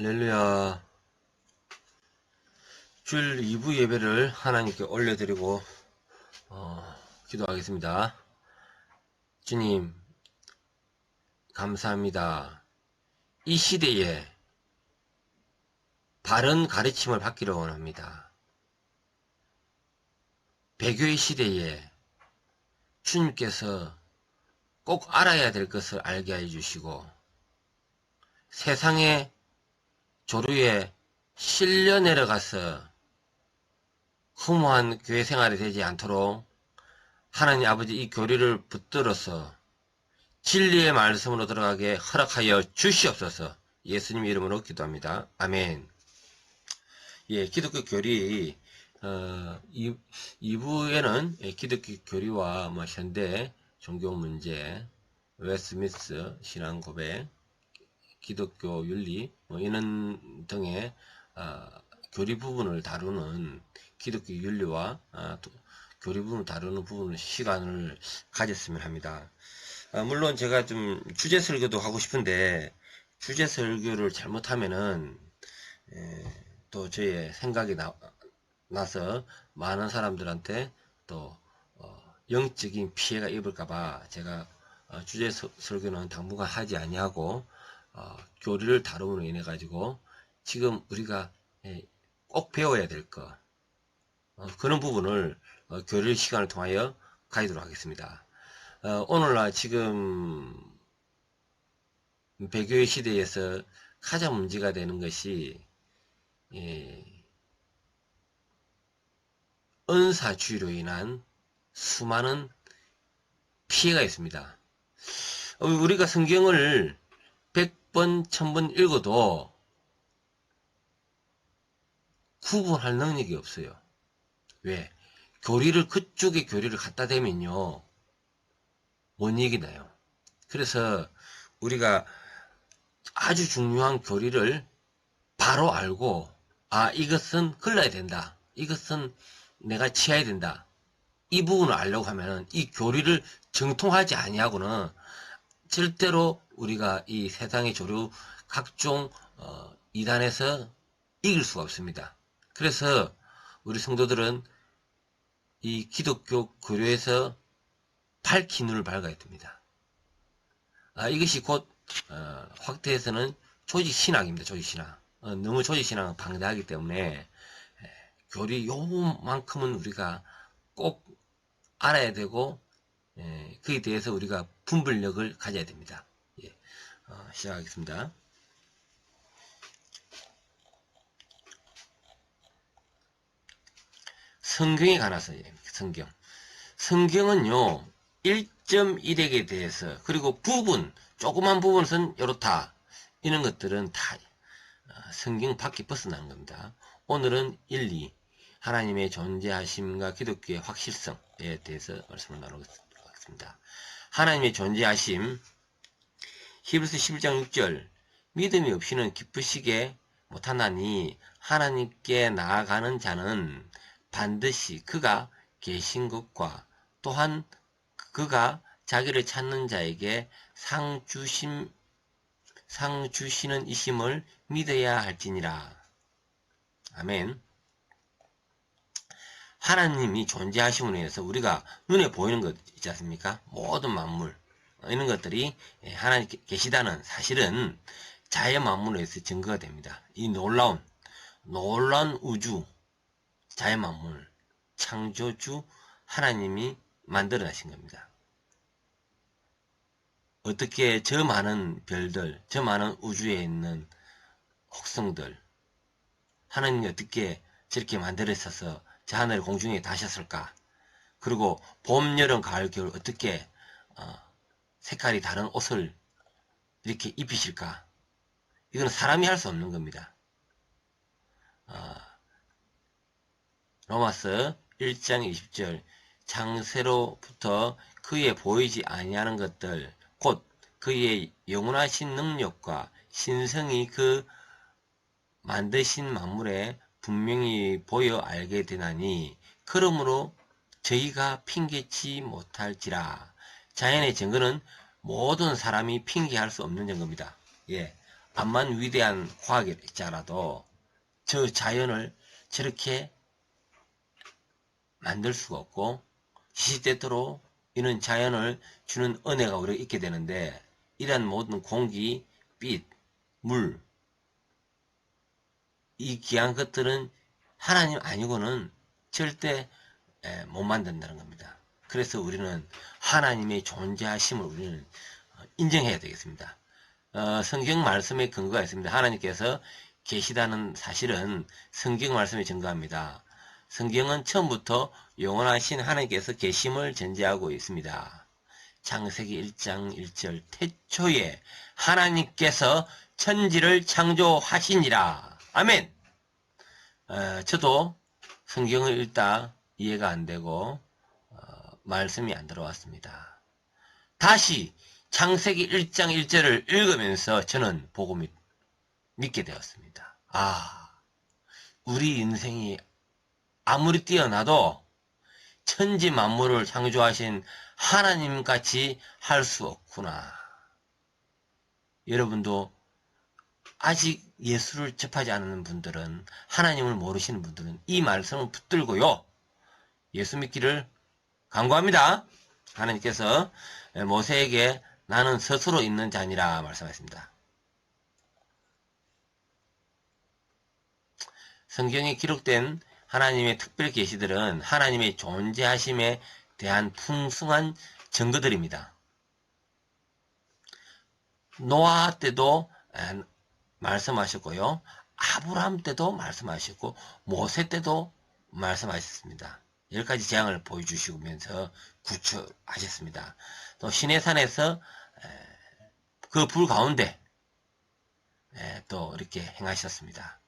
할렐루야. 주일 2부 예배를 하나님께 올려드리고 기도하겠습니다. 주님 감사합니다. 이 시대에 바른 가르침을 받기를 원합니다. 배교의 시대에 주님께서 꼭 알아야 될 것을 알게 해주시고 세상의 조류에 실려 내려가서 허무한 교회 생활이 되지 않도록 하나님 아버지 이 교리를 붙들어서 진리의 말씀으로 들어가게 허락하여 주시옵소서. 예수님 이름으로 기도합니다. 아멘. 예, 기독교 교리 2부에는 기독교 교리와 현대 종교 문제, 웨스트민스터 신앙 고백, 기독교 윤리 이런 등의 교리 부분을 다루는 기독교 윤리와 교리 부분을 다루는 부분을 시간을 가졌으면 합니다. 물론 제가 좀 주제 설교도 하고 싶은데 주제 설교를 잘못하면은 또 저의 생각이 나서 많은 사람들한테 또 영적인 피해가 입을까봐 제가 주제 설교는 당분간 하지 아니하고 교리를 다룸으로 인해 가지고 지금 우리가 꼭 배워야 될 것 그런 부분을 교리 시간을 통하여 가지도록 하겠습니다. 오늘날 지금 배교의 시대에서 가장 문제가 되는 것이 은사주의로 인한 수많은 피해가 있습니다. 우리가 성경을 100번, 1000번 읽어도 구분할 능력이 없어요. 왜? 그쪽에 교리를 갖다 대면요. 못 이기나요? 그래서 우리가 아주 중요한 교리를 바로 알고, 이것은 흘러야 된다. 이것은 내가 취해야 된다. 이 부분을 알려고 하면은 이 교리를 정통하지 아니하고는 절대로 우리가 이 세상의 조류 각종 이단에서 이길 수가 없습니다. 그래서 우리 성도들은 이 기독교 교류에서 밝힌 눈을 밝아야 됩니다. 이것이 곧 확대해서는 조직신학입니다. 조직신학. 너무 조직신학은 방대하기 때문에 교리 요만큼은 우리가 꼭 알아야 되고 그에 대해서 우리가 분별력을 가져야 됩니다. 예, 시작하겠습니다. 성경에 관해서 성경은요 1.1액에 대해서 그리고 조그만 부분은 이렇다 이런 것들은 다 성경 밖에 벗어나는 겁니다. 오늘은 1, 2 하나님의 존재하심과 기독교의 확실성에 대해서 말씀을 나누도록 하겠습니다. 하나님의 존재하심 히브리서 11장 6절 믿음이 없이는 기쁘시게 못하나니 하나님께 나아가는 자는 반드시 그가 계신 것과 또한 그가 자기를 찾는 자에게 상 주시는 이심을 믿어야 할지니라. 아멘. 하나님이 존재하심으로 인해서 우리가 눈에 보이는 것 있지 않습니까? 모든 만물 이런 것들이 하나님 계시다는 사실은 자연 만물에 의해서 증거가 됩니다. 이 놀라운 우주 자연 만물 창조주 하나님이 만들어내신 겁니다. 어떻게 저 많은 별들, 저 많은 우주에 있는 혹성들 하나님이 어떻게 저렇게 만들어서 저 하늘 공중에 다셨을까? 그리고 봄, 여름, 가을, 겨울 어떻게 색깔이 다른 옷을 이렇게 입히실까? 이건 사람이 할 수 없는 겁니다. 로마서 1장 20절 창세로부터 그의 보이지 아니하는 것들 곧 그의 영원하신 능력과 신성이 그 만드신 만물에 분명히 보여 알게 되나니 그러므로 저희가 핑계치 못할지라. 자연의 증거는 모든 사람이 핑계할 수 없는 증거입니다. 예, 암만 위대한 과학자라도 저 자연을 저렇게 만들 수가 없고, 시시때때로 이는 자연을 주는 은혜가 우리가 있게 되는데, 이러한 모든 공기, 빛, 물, 이 귀한 것들은 하나님 아니고는 절대 못 만든다는 겁니다. 그래서 우리는 하나님의 존재하심을 우리는 인정해야 되겠습니다. 성경 말씀에 근거가 있습니다. 하나님께서 계시다는 사실은 성경 말씀에 증거합니다. 성경은 처음부터 영원하신 하나님께서 계심을 전제하고 있습니다. 창세기 1장 1절 태초에 하나님께서 천지를 창조하시니라. 아멘. 저도 성경을 읽다 이해가 안 되고 말씀이 안 들어왔습니다. 다시 창세기 1장 1절을 읽으면서 저는 복음을 믿게 되었습니다. 우리 인생이 아무리 뛰어나도 천지 만물을 창조하신 하나님같이 할 수 없구나. 여러분도 아직 예수를 접하지 않는 분들은, 하나님을 모르시는 분들은 이 말씀을 붙들고요, 예수 믿기를 간구합니다. 하나님께서 모세에게 나는 스스로 있는 자니라 말씀하셨습니다. 성경에 기록된 하나님의 특별 계시들은 하나님의 존재하심에 대한 풍성한 증거들입니다. 노아 때도 말씀하셨고요, 아브라함 때도 말씀하셨고, 모세 때도 말씀하셨습니다. 10가지 재앙을 보여주시면서 구출하셨습니다. 또 시내산에서 그 불 가운데 또 이렇게 행하셨습니다.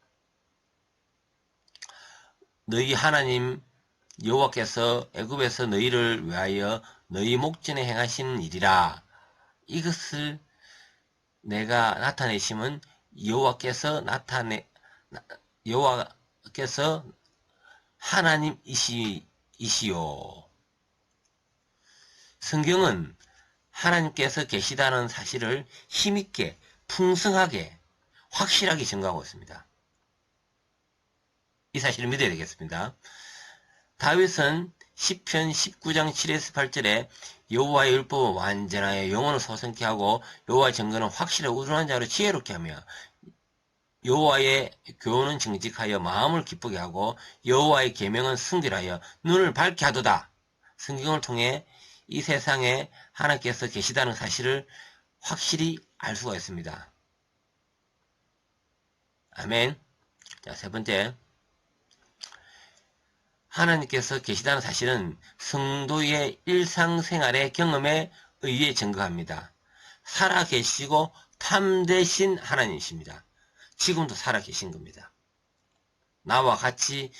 너희 하나님 여호와께서 애굽에서 너희를 위하여 너희 목전에 행하신 일이라. 이것을 내가 나타내심은 여호와께서 하나님이시요. 성경은 하나님께서 계시다는 사실을 힘있게, 풍성하게, 확실하게 증거하고 있습니다. 이 사실을 믿어야 되겠습니다. 다윗은 시편 19장 7에서 8절에 여호와의 율법은 완전하여 영혼을 소성케 하고 여호와의 증거는 확실하고 우둔한 자로 지혜롭게 하며 여호와의 교훈은 정직하여 마음을 기쁘게 하고 여호와의 계명은 순결하여 눈을 밝게 하도다. 성경을 통해 이 세상에 하나님께서 계시다는 사실을 확실히 알 수가 있습니다. 아멘. 자, 세 번째, 하나님께서 계시다는 사실은 성도의 일상생활의 경험에 의해 증거합니다. 살아계시고 참되신 하나님이십니다. 지금도 살아계신 겁니다. 나와 같이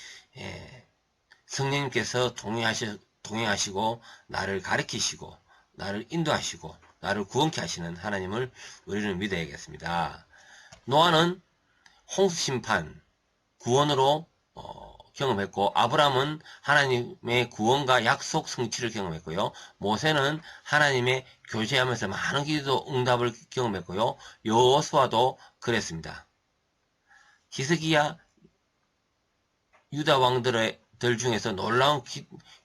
성령님께서 동행하시고 나를 가르치시고 나를 인도하시고 나를 구원케 하시는 하나님을 우리는 믿어야겠습니다. 노아는 홍수심판, 구원으로 경험했고, 아브라함은 하나님의 구원과 약속 성취를 경험했고요, 모세는 하나님의 교제하면서 많은 기도 응답을 경험했고요, 여호수아도 그랬습니다. 히스기야 유다 왕들 중에서 놀라운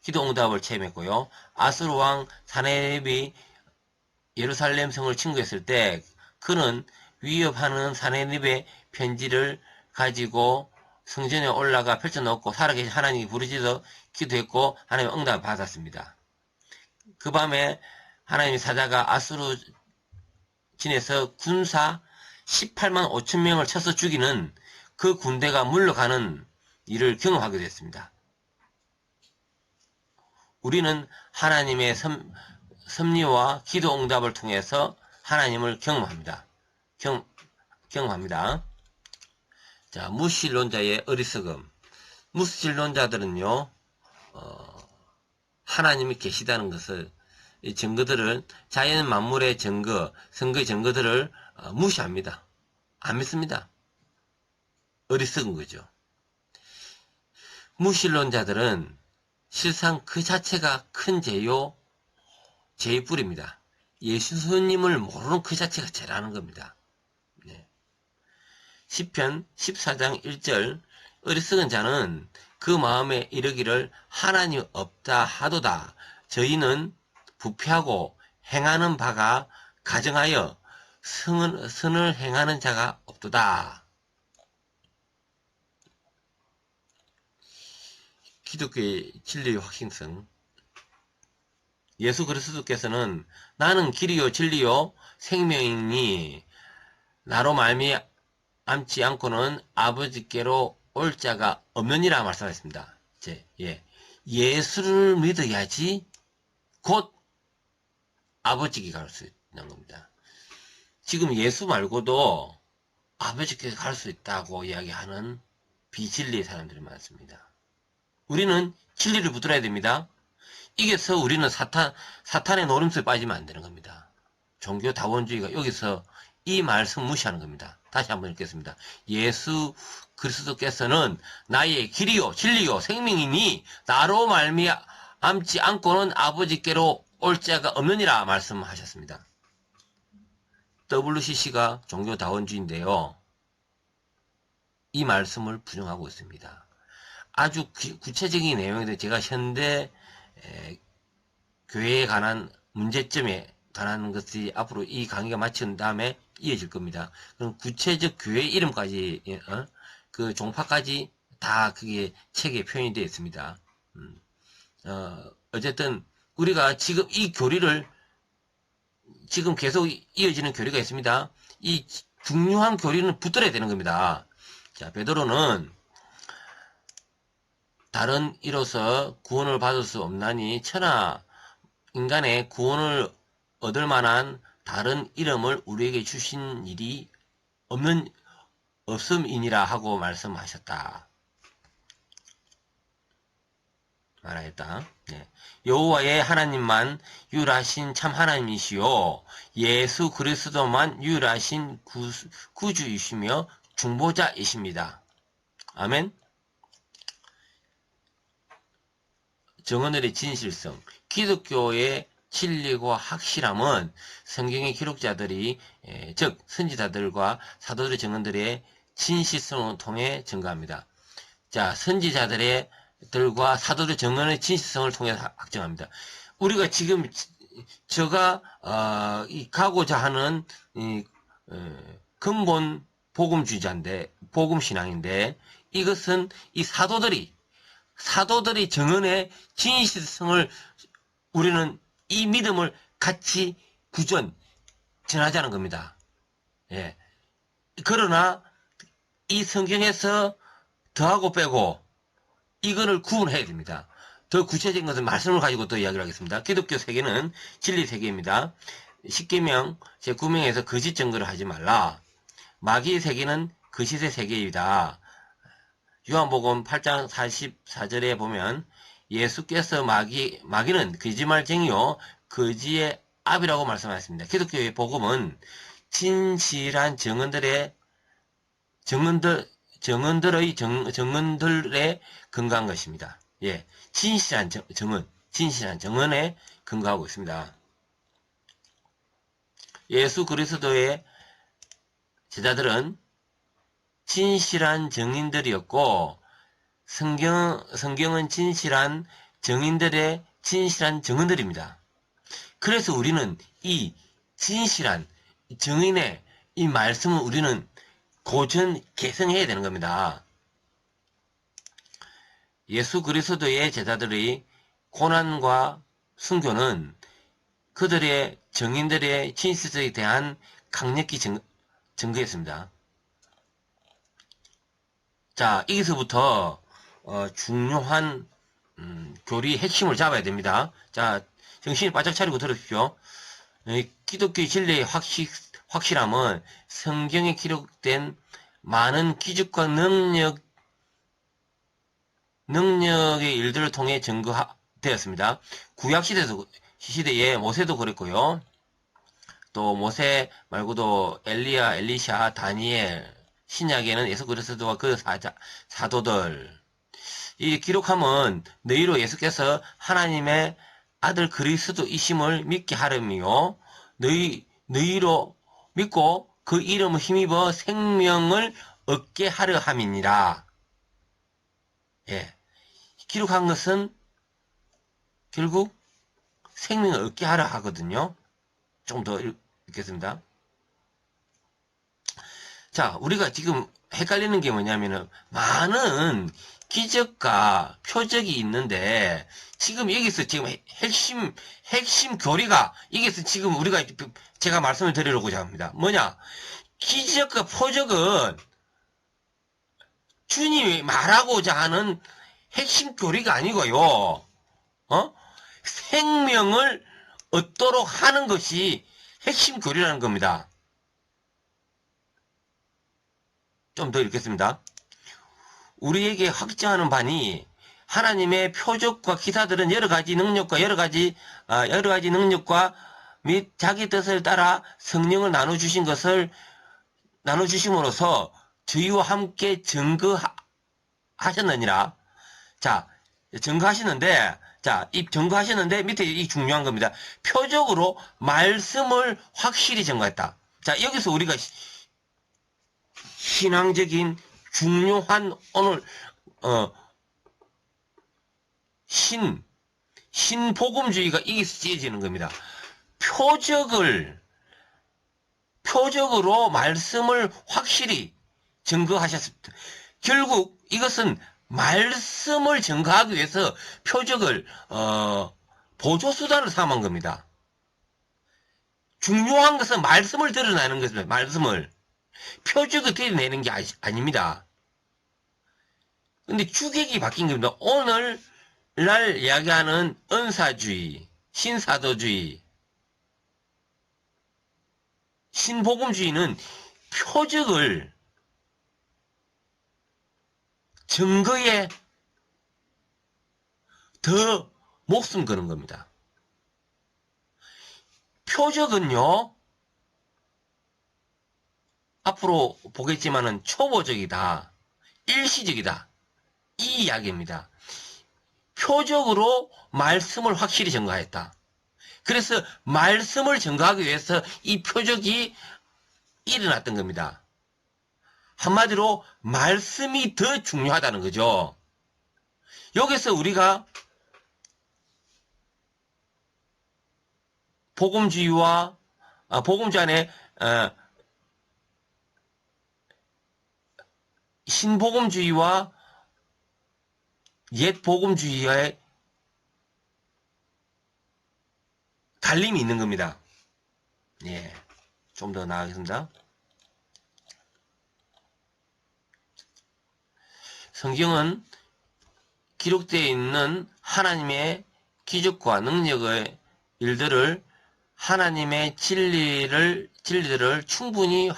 기도 응답을 체험했고요, 아수르 왕 사네립이 예루살렘 성을 침공했을 때 그는 위협하는 사네립의 편지를 가지고 성전에 올라가 펼쳐놓고 살아계신 하나님이 부르짖어 기도했고 하나님의 응답을 받았습니다. 그 밤에 하나님의 사자가 아수르 진에서 군사 18만 5천 명을 쳐서 죽이는 그 군대가 물러가는 일을 경험하게 됐습니다. 우리는 하나님의 섭리와 기도 응답을 통해서 하나님을 경험합니다. 경험합니다. 자, 무신론자의 어리석음. 무신론자들은요, 하나님이 계시다는 것을, 이 증거들을, 자연 만물의 증거, 선거의 증거들을 무시합니다. 안 믿습니다. 어리석은 거죠. 무신론자들은 실상 그 자체가 큰 죄요, 죄의 뿌리입니다. 예수님을 모르는 그 자체가 죄라는 겁니다. 네. 시편 14장 1절 어리석은 자는 그 마음에 이르기를 하나님 없다 하도다. 저희는 부패하고 행하는 바가 가정하여 선을 행하는 자가 없도다. 기독교의 진리의 확신성. 예수 그리스도께서는 나는 길이요 진리요 생명이니 나로 말미암지 않고는 아버지께로 올 자가 없느니라 말씀하셨습니다. 예수를 믿어야지 곧 아버지께 갈 수 있는 겁니다. 지금 예수 말고도 아버지께 갈 수 있다고 이야기하는 비진리의 사람들이 많습니다. 우리는 진리를 붙들어야 됩니다. 이게서 우리는 사탄의 노름수에 빠지면 안 되는 겁니다. 종교 다원주의가 여기서 이 말씀 무시하는 겁니다. 다시 한번 읽겠습니다. 예수 그리스도께서는 나의 길이요 진리요 생명이니 나로 말미암지 않고는 아버지께로 올 자가 없느니라 말씀하셨습니다. WCC가 종교 다원주의인데요. 이 말씀을 부정하고 있습니다. 아주 구체적인 내용인데 제가 현대 교회에 관한 문제점에 관한 것이 앞으로 이 강의가 마친 다음에 이어질 겁니다. 그럼 구체적 교회 이름까지 그 종파까지 다 그게 책에 표현이 되어 있습니다. 어쨌든 우리가 지금 이 교리를 지금 계속 이어지는 교리가 있습니다. 이 중요한 교리는 붙들어야 되는 겁니다. 자, 베드로는 다른 이로서 구원을 받을 수 없나니 천하 인간의 구원을 얻을 만한 다른 이름을 우리에게 주신 일이 없음이니라 하고 말씀하셨다. 말하였다. 네. 여호와의 하나님만 유일하신 참 하나님이시요 예수 그리스도만 유일하신 구주이시며 중보자이십니다. 아멘. 정언들의 진실성. 기독교의 진리고 확실함은 성경의 기록자들이 즉 선지자들과 사도들의 증언들의 진실성을 통해 증거합니다. 자, 선지자들과 사도들의 증언의 진실성을 통해 확정합니다. 우리가 지금 제가 가고자 하는 근본 복음주의자인데 복음신앙인데 이것은 이 사도들이 증언의 진실성을 우리는 이 믿음을 같이 전하자는 겁니다. 예. 그러나 이 성경에서 더하고 빼고 이거를 구분해야 됩니다. 더 구체적인 것은 말씀을 가지고 또 이야기를 하겠습니다. 기독교 세계는 진리 세계입니다. 십계명 제9명에서 거짓 증거를 하지 말라. 마귀의 세계는 거짓의 세계이다. 요한복음 8장 44절에 보면 예수께서 마귀는 거짓말쟁이요 거지의 압이라고 말씀하셨습니다. 기독교의 복음은 진실한 증언들에 근거한 것입니다. 예, 진실한 증언에 근거하고 있습니다. 예수 그리스도의 제자들은 진실한 증인들이었고 성경은 진실한 증인들의 진실한 증언들입니다. 그래서 우리는 이 진실한 증인의 이 말씀을 우리는 고전 개성해야 되는 겁니다. 예수 그리스도의 제자들의 고난과 순교는 그들의 증인들의 진실성에 대한 강력히 증거했습니다. 자, 여기서부터 중요한 교리의 핵심을 잡아야 됩니다. 자, 정신을 바짝 차리고 들으십시오. 기독교의 진리의 확실함은 성경에 기록된 많은 기적과 능력의 일들을 통해 증거되었습니다. 구약 시대에 모세도 그랬고요. 또 모세 말고도 엘리야, 엘리샤, 다니엘, 신약에는 예수 그리스도와 그 사도들. 이 기록함은 너희로 예수께서 하나님의 아들 그리스도이심을 믿게 하려며 너희로 믿고 그 이름을 힘입어 생명을 얻게 하려 함이니라. 예. 기록한 것은 결국 생명을 얻게 하려 하거든요. 좀 더 읽겠습니다. 자, 우리가 지금 헷갈리는 게 뭐냐면은 많은 기적과 표적이 있는데 지금 여기서 지금 핵심 교리가 여기서 지금 우리가 제가 말씀을 드리려고자 합니다. 뭐냐? 기적과 표적은 주님이 말하고자 하는 핵심 교리가 아니고요. 생명을 얻도록 하는 것이 핵심 교리라는 겁니다. 좀 더 읽겠습니다. 우리에게 확증하는 바니 하나님의 표적과 기사들은 여러 가지 능력과 여러 가지 능력과 및 자기 뜻을 따라 성령을 나눠주심으로써 저희와 함께 증거하셨느니라. 자, 증거하시는데, 이 증거하시는데 밑에 이 중요한 겁니다. 표적으로 말씀을 확실히 증거했다. 자, 여기서 우리가 신앙적인 중요한 오늘 신복음주의가 여기서 찢어지는 겁니다. 표적으로 말씀을 확실히 증거하셨습니다. 결국 이것은 말씀을 증거하기 위해서 표적을 보조수단을 삼은 겁니다. 중요한 것은 말씀을 드러내는 것입니다. 말씀을. 표적을 드러내는 게 아닙니다. 근데 주객이 바뀐 겁니다. 오늘날 이야기하는 은사주의, 신사도주의, 신복음주의는 표적을 증거에 더 목숨 거는 겁니다. 표적은요, 앞으로 보겠지만은 초보적이다, 일시적이다, 이 이야기입니다. 표적으로 말씀을 확실히 증거했다. 그래서 말씀을 증거하기 위해서 이 표적이 일어났던 겁니다. 한마디로 말씀이 더 중요하다는 거죠. 여기서 우리가 복음주의와 복음주 안에 신복음주의와 옛 복음주의의 갈림이 있는 겁니다. 예, 좀 더 나아가겠습니다. 성경은 기록되어 있는 하나님의 기적과 능력의 일들을 하나님의 진리들을 충분히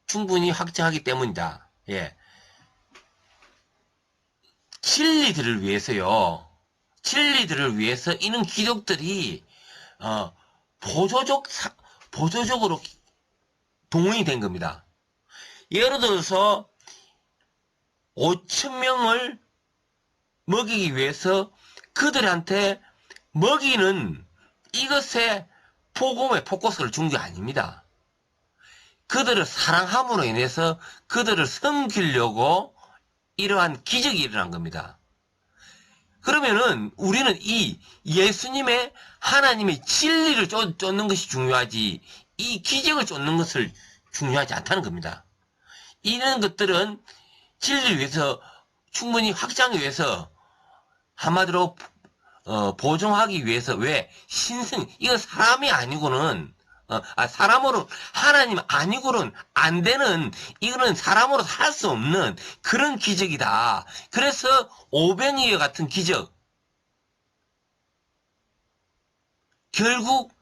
충분히 확증하기 때문이다. 예. 진리들을 위해서 이런 기록들이 보조적으로 동원이 된 겁니다. 예를 들어서 5,000명을 먹이기 위해서 그들한테 먹이는 이것에 복음의 포커스를 준 게 아닙니다. 그들을 사랑함으로 인해서 그들을 섬기려고 이러한 기적이 일어난 겁니다. 그러면은 우리는 이 예수님의 하나님의 진리를 쫓는 것이 중요하지 이 기적을 쫓는 것을 중요하지 않다는 겁니다. 이런 것들은 진리를 위해서 충분히 확장하기 위해서 한마디로 보존하기 위해서 왜 이거 사람이 아니고는 사람으로 하나님 아니고는 안 되는 이거는 사람으로 살 수 없는 그런 기적이다. 그래서 오병이어 같은 기적 결국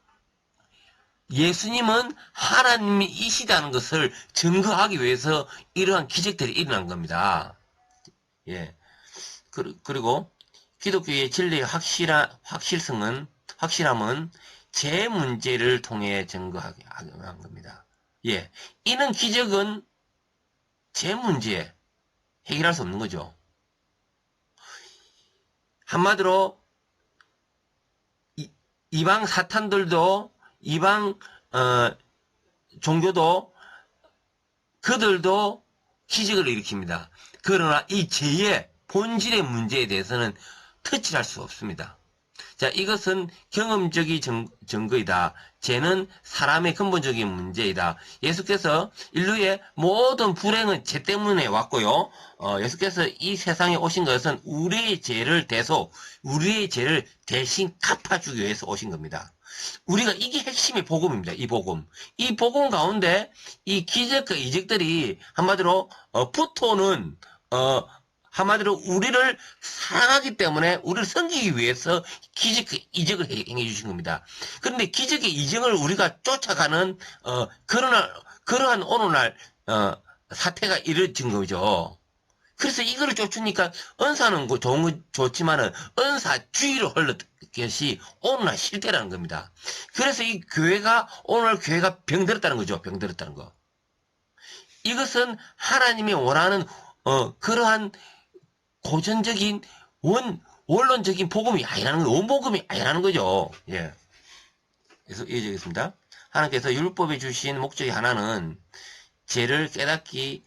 예수님은 하나님이시다는 것을 증거하기 위해서 이러한 기적들이 일어난 겁니다. 예. 그리고 기독교의 진리의 확실함은 제 문제를 통해 증거하게 한 겁니다. 예. 이는 기적은 제 문제 해결할 수 없는 거죠. 한마디로 이방 사탄들도 이방 종교도 그들도 기적을 일으킵니다. 그러나 이 죄의 본질의 문제에 대해서는 터치를 할 수 없습니다. 자, 이것은 경험적인 증거이다. 죄는 사람의 근본적인 문제이다. 예수께서 인류의 모든 불행은 죄 때문에 왔고요. 예수께서 이 세상에 오신 것은 우리의 죄를 우리의 죄를 대신 갚아주기 위해서 오신 겁니다. 우리가 이게 핵심의 복음입니다. 이 복음. 이 복음 가운데 이 기적과 이적들이 한마디로 부토는 한마디로 우리를 사랑하기 때문에 우리를 섬기기 위해서 기적과 이적을 행해 주신 겁니다. 그런데 기적의 이적을 우리가 쫓아가는 그러한 오늘날 사태가 이루어진 거죠. 그래서 이거를 쫓으니까 은사는 좋지만은 은사주의로 흘렀 것이 오늘날 실대라는 겁니다. 그래서 이 교회가 오늘 교회가 병들었다는 거죠. 병들었다는 거. 이것은 하나님이 원하는 그러한 고전적인 원론적인 복음이 아니라는 거, 원복음이 아니라는 거죠. 예. 그래서 이어지겠습니다. 하나님께서 율법에 주신 목적이 하나는 죄를 깨닫기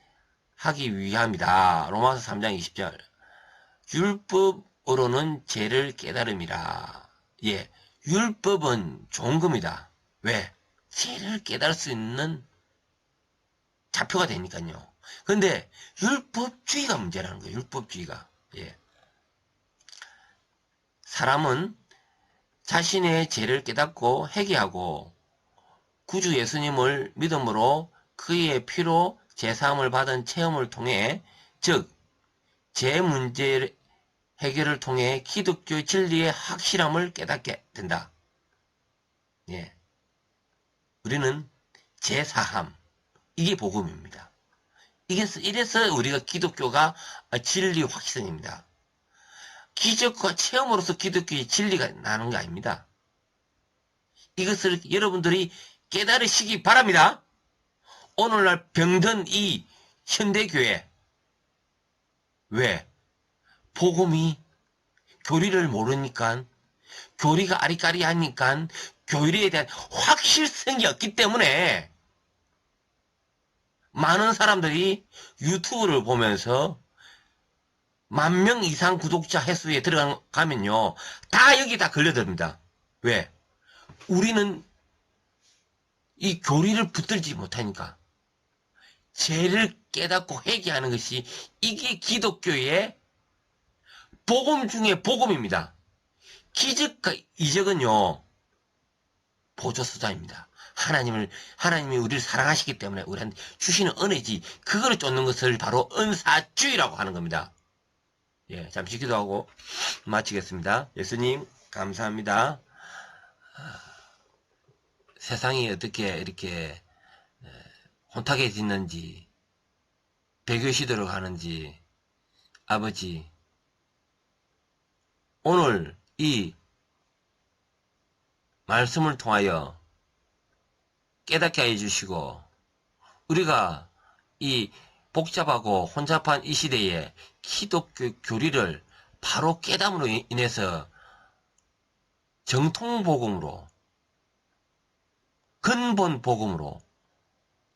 하기 위함이다. 로마서 3장 20절. 율법으로는 죄를 깨달음이라. 예. 율법은 좋은 겁니다. 왜? 죄를 깨달을 수 있는 자표가 되니까요. 근데 율법주의가 문제라는 거예요. 율법주의가. 예. 사람은 자신의 죄를 깨닫고 회개하고 구주 예수님을 믿음으로 그의 피로 제사함을 받은 체험을 통해, 즉 죄 문제 해결을 통해 기독교 진리의 확실함을 깨닫게 된다. 예. 우리는 제사함, 이게 복음입니다. 이래서 우리가 기독교가 진리 확신입니다. 기적과 체험으로서 기독교의 진리가 나는 게 아닙니다. 이것을 여러분들이 깨달으시기 바랍니다. 오늘날 병든 이 현대교회. 왜? 복음이 교리를 모르니까, 교리가 아리까리하니까 교리에 대한 확실성이 없기 때문에 많은 사람들이 유튜브를 보면서 10,000명 이상 구독자 횟수에 들어가면요, 다 여기 다 걸려듭니다. 왜? 우리는 이 교리를 붙들지 못하니까. 죄를 깨닫고 회개하는 것이 이게 기독교의 복음 중에 복음입니다. 기적과 이적은요, 보조수단입니다. 하나님이 우리를 사랑하시기 때문에 우리한테 주시는 은혜지, 그거를 쫓는 것을 바로 은사주의라고 하는 겁니다. 예, 잠시 기도하고 마치겠습니다. 예수님, 감사합니다. 세상이 어떻게 이렇게 혼탁해 짓는지, 배교 시대로 가는지, 아버지, 오늘 이 말씀을 통하여 깨닫게 해주시고, 우리가 이 복잡하고 혼잡한 이 시대에 기독교 교리를 바로 깨달음으로 인해서 정통복음으로, 근본 복음으로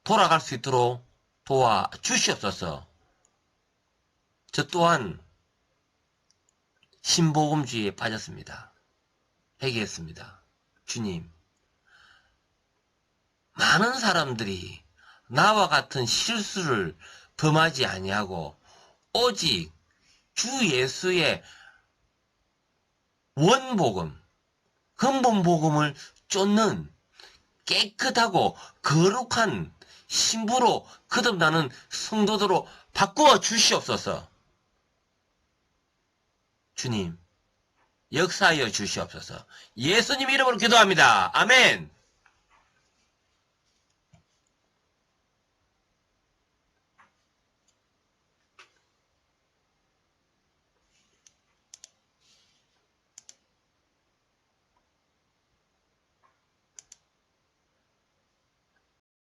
돌아갈 수 있도록 도와주시옵소서. 저 또한 신복음주의에 빠졌습니다. 회개했습니다. 주님, 많은 사람들이 나와 같은 실수를 범하지 아니하고 오직 주 예수의 원복음, 근본복음을 쫓는 깨끗하고 거룩한 신부로 거듭나는 성도들로 바꾸어 주시옵소서. 주님, 역사하여 주시옵소서. 예수님 이름으로 기도합니다. 아멘.